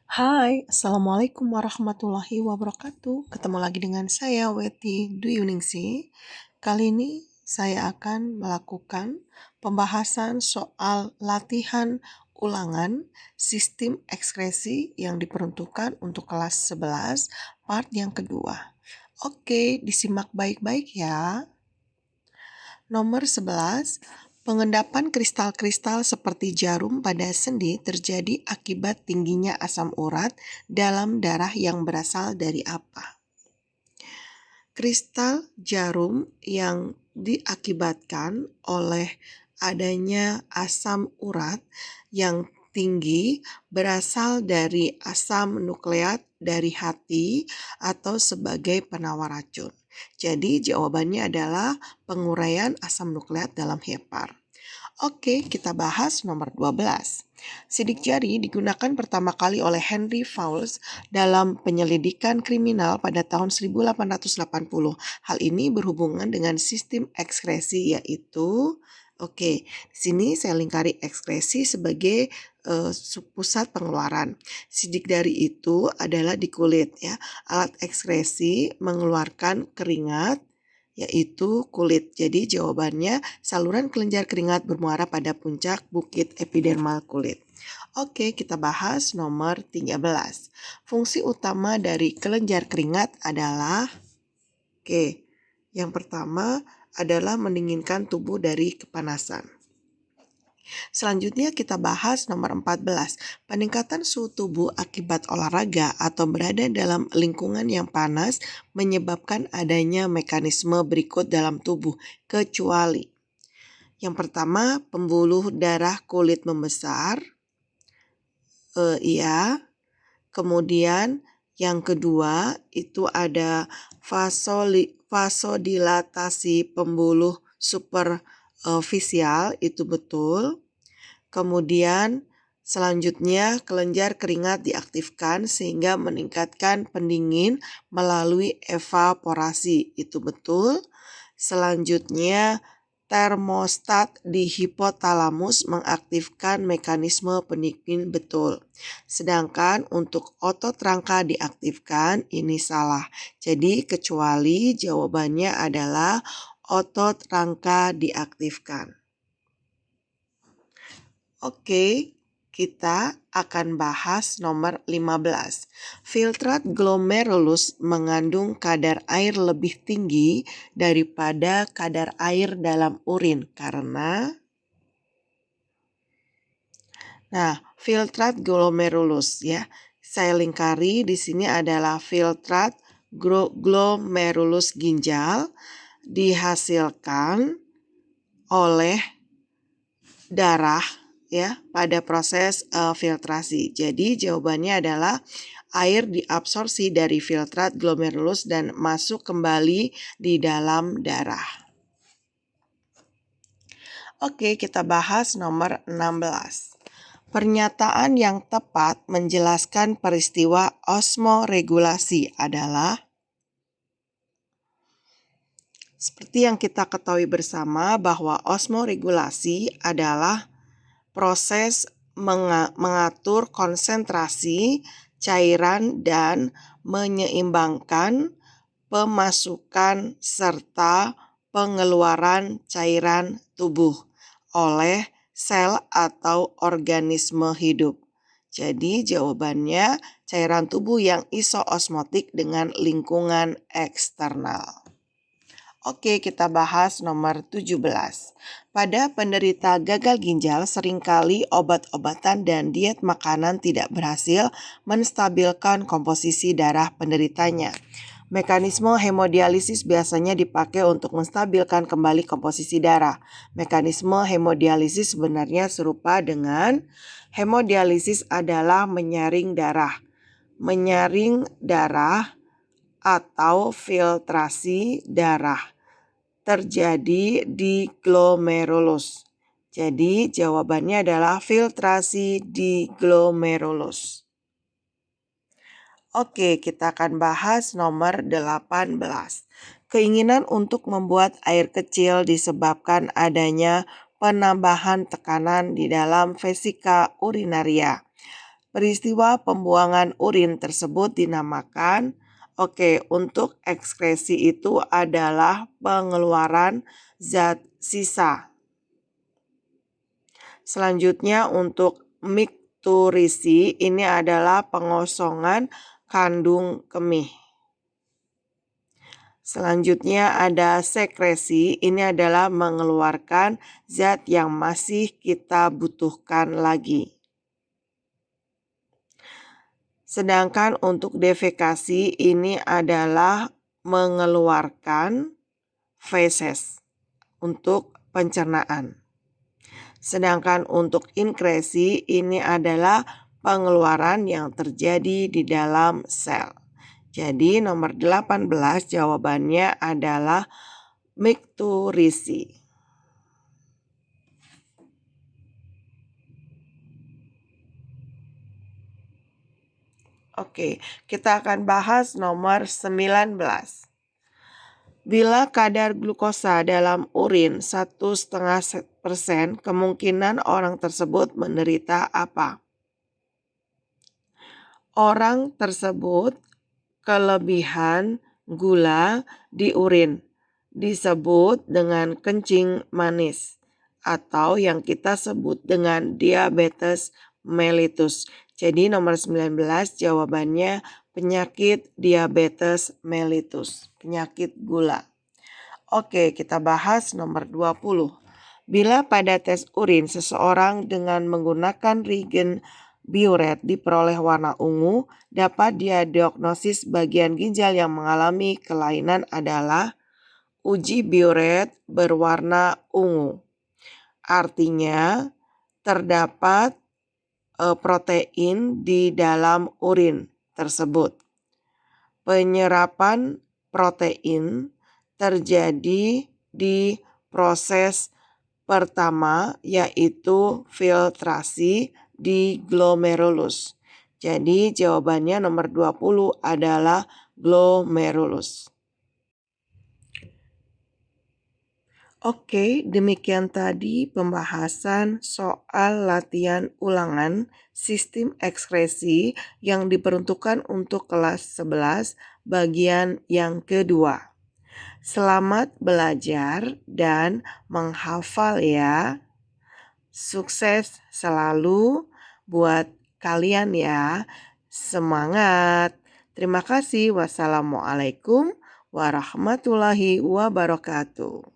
Hai, Assalamualaikum warahmatullahi wabarakatuh. Ketemu lagi dengan saya, Weti Duyuningsi. Kali ini saya akan melakukan pembahasan soal latihan ulangan sistem ekskresi yang diperuntukkan untuk kelas 11, part yang kedua. Oke, disimak baik-baik ya. Nomor 11, pengendapan kristal-kristal seperti jarum pada sendi terjadi akibat tingginya asam urat dalam darah yang berasal dari apa? Kristal jarum yang diakibatkan oleh adanya asam urat yang tinggi berasal dari asam nukleat dari hati atau sebagai penawar racun. Jadi jawabannya adalah penguraian asam nukleat dalam hepar. Oke, kita bahas nomor 12. Sidik jari digunakan pertama kali oleh Henry Fowles dalam penyelidikan kriminal pada tahun 1880. Hal ini berhubungan dengan sistem ekskresi yaitu di sini saya lingkari ekskresi sebagai pusat pengeluaran. Sidik jari itu adalah di kulit ya. Alat ekskresi mengeluarkan keringat yaitu kulit. Jadi jawabannya saluran kelenjar keringat bermuara pada puncak bukit epidermal kulit. Oke, kita bahas nomor 13. Fungsi utama dari kelenjar keringat adalah yang pertama adalah mendinginkan tubuh dari kepanasan. Selanjutnya kita bahas nomor 14. Peningkatan suhu tubuh akibat olahraga atau berada dalam lingkungan yang panas menyebabkan adanya mekanisme berikut dalam tubuh, kecuali yang pertama, pembuluh darah kulit membesar. Kemudian yang kedua itu ada vasodilatasi pembuluh superficial, itu betul. Kemudian selanjutnya kelenjar keringat diaktifkan sehingga meningkatkan pendingin melalui evaporasi, itu betul. Selanjutnya termostat di hipotalamus mengaktifkan mekanisme pendingin, betul. Sedangkan untuk otot rangka diaktifkan, ini salah. Jadi kecuali jawabannya adalah otot rangka diaktifkan. Oke, kita akan bahas nomor 15. Filtrat glomerulus mengandung kadar air lebih tinggi daripada kadar air dalam urin karena filtrat glomerulus ya. Saya lingkari di sini adalah filtrat glomerulus ginjal dihasilkan oleh darah ya pada proses filtrasi. Jadi jawabannya adalah air diabsorpsi dari filtrat glomerulus dan masuk kembali di dalam darah. Oke, kita bahas nomor 16. Pernyataan yang tepat menjelaskan peristiwa osmoregulasi adalah seperti yang kita ketahui bersama bahwa osmoregulasi adalah proses mengatur konsentrasi cairan dan menyeimbangkan pemasukan serta pengeluaran cairan tubuh oleh sel atau organisme hidup. Jadi jawabannya cairan tubuh yang isoosmotik dengan lingkungan eksternal. Oke, kita bahas nomor 17. Pada penderita gagal ginjal, seringkali obat-obatan dan diet makanan tidak berhasil menstabilkan komposisi darah penderitanya. Mekanisme hemodialisis biasanya dipakai untuk menstabilkan kembali komposisi darah. Mekanisme hemodialisis sebenarnya serupa dengan hemodialisis adalah menyaring darah. Menyaring darah atau filtrasi darah terjadi di glomerulus. Jadi jawabannya adalah filtrasi di glomerulus. Oke, kita akan bahas nomor 18. Keinginan untuk membuat air kecil disebabkan adanya penambahan tekanan di dalam vesika urinaria. Peristiwa pembuangan urin tersebut dinamakan, untuk ekskresi itu adalah pengeluaran zat sisa. Selanjutnya untuk mikturisi ini adalah pengosongan kandung kemih. Selanjutnya ada sekresi, ini adalah mengeluarkan zat yang masih kita butuhkan lagi. Sedangkan untuk defekasi ini adalah mengeluarkan feses untuk pencernaan. Sedangkan untuk inkresi ini adalah pengeluaran yang terjadi di dalam sel. Jadi nomor 18 jawabannya adalah mikturisi. Kita akan bahas nomor 19. Bila kadar glukosa dalam urin 1,5%, kemungkinan orang tersebut menderita apa? Orang tersebut kelebihan gula di urin disebut dengan kencing manis atau yang kita sebut dengan diabetes mellitus. Jadi nomor 19 jawabannya penyakit diabetes mellitus, penyakit gula. Kita bahas nomor 20. Bila pada tes urin seseorang dengan menggunakan reagen biuret diperoleh warna ungu, dapat diagnosis bagian ginjal yang mengalami kelainan adalah uji biuret berwarna ungu. Artinya terdapat protein di dalam urin tersebut. Penyerapan protein terjadi di proses pertama yaitu filtrasi di glomerulus. Jadi jawabannya nomor 20 adalah glomerulus. Demikian tadi pembahasan soal latihan ulangan sistem ekskresi yang diperuntukkan untuk kelas 11 bagian yang kedua. Selamat belajar dan menghafal ya. Sukses selalu buat kalian ya. Semangat. Terima kasih. Wassalamualaikum warahmatullahi wabarakatuh.